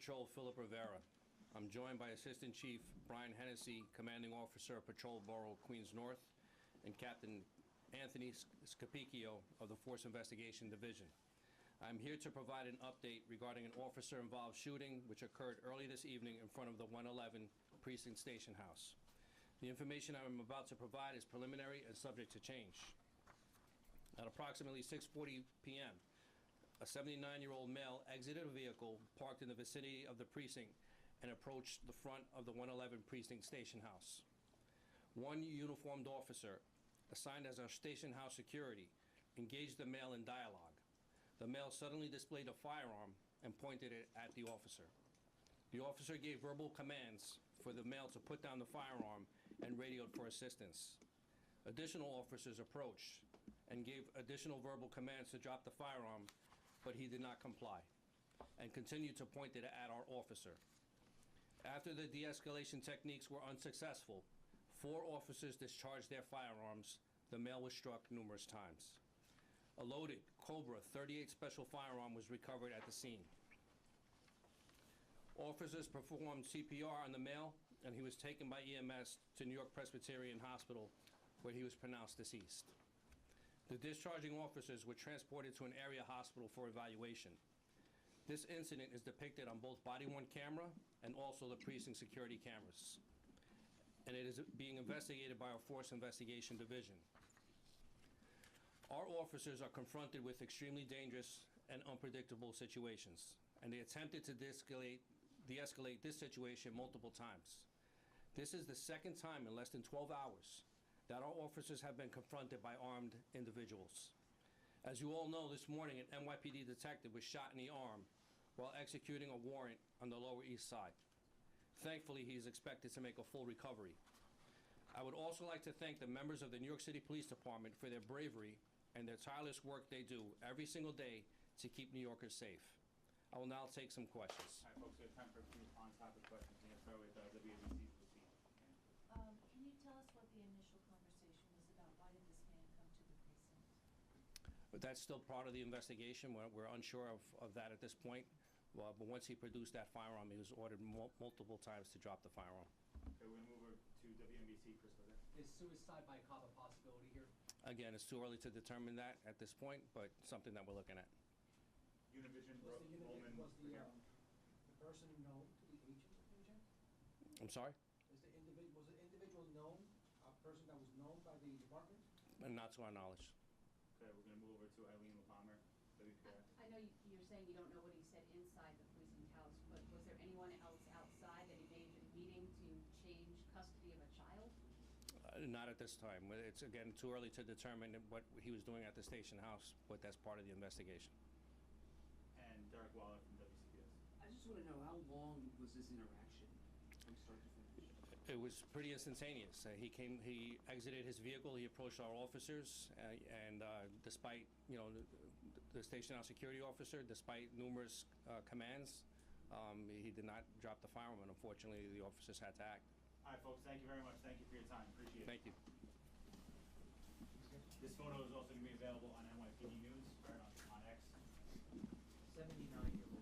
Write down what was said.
Patrol Philip Rivera. I'm joined by Assistant Chief Brian Hennessy, Commanding Officer, Patrol Borough, Queens North, and Captain Anthony Scapicchio of the Force Investigation Division. I'm here to provide an update regarding an officer-involved shooting which occurred early this evening in front of the 111 Precinct Station House. The information I'm about to provide is preliminary and subject to change. At approximately 6:40 p.m., a 79-year-old male exited a vehicle parked in the vicinity of the precinct and approached the front of the 111 Precinct Station House. One uniformed officer, assigned as our station house security, engaged the male in dialogue. The male suddenly displayed a firearm and pointed it at the officer. The officer gave verbal commands for the male to put down the firearm and radioed for assistance. Additional officers approached and gave additional verbal commands to drop the firearm, but he did not comply and continued to point it at our officer. After the de-escalation techniques were unsuccessful, 4 officers discharged their firearms. The male was struck numerous times. A loaded Cobra .38 special firearm was recovered at the scene. Officers performed CPR on the male, and he was taken by EMS to New York Presbyterian Hospital, where he was pronounced deceased. The discharging officers were transported to an area hospital for evaluation. This incident is depicted on both body-worn camera and also the precinct security cameras, and it is being investigated by our Force Investigation Division. Our officers are confronted with extremely dangerous and unpredictable situations, and they attempted to de-escalate this situation multiple times. This is the second time in less than 12 hours that our officers have been confronted by armed individuals. As you all know, this morning an NYPD detective was shot in the arm while executing a warrant on the Lower East Side. Thankfully, he is expected to make a full recovery. I would also like to thank the members of the New York City Police Department for their bravery and their tireless work they do every single day to keep New Yorkers safe. I will now take some questions. All right, folks, we have time for a few on-topic questions. We're going to start with WABC-TV. Can you tell us what the initial conversation was about? Why did this man come to the precinct? But that's still part of the investigation. We're unsure of that at this point. But once he produced that firearm, he was ordered multiple times to drop the firearm. Okay, we're going to move over to WNBC. Chris, go ahead. Is suicide by cop a possibility here? Again, it's too early to determine that at this point, but something that we're looking at. Univision, Was Roman, the person known to the agent? I'm sorry? Was the individual known, a person that was known by the department? Not to our knowledge. Okay, we're going to move over to Eileen LaPalmer, WPI. I know you're saying you don't know what he said inside the precinct house, but was there anyone else outside that he may have been meeting to change custody of a child? Not at this time. It's, again, too early to determine what he was doing at the station house, but that's part of the investigation. And Derek Waller from WCPS. I just want to know, how long was this interaction from start to finish? It was pretty instantaneous. He exited his vehicle, he approached our officers, and despite, the station house security officer, despite numerous commands, he did not drop the firearm, and unfortunately, the officers had to act. All right, folks, thank you very much. Thank you for your time. Appreciate it. Thank you. This photo is also going to be available on NYPD News, right on X. 79-year-old.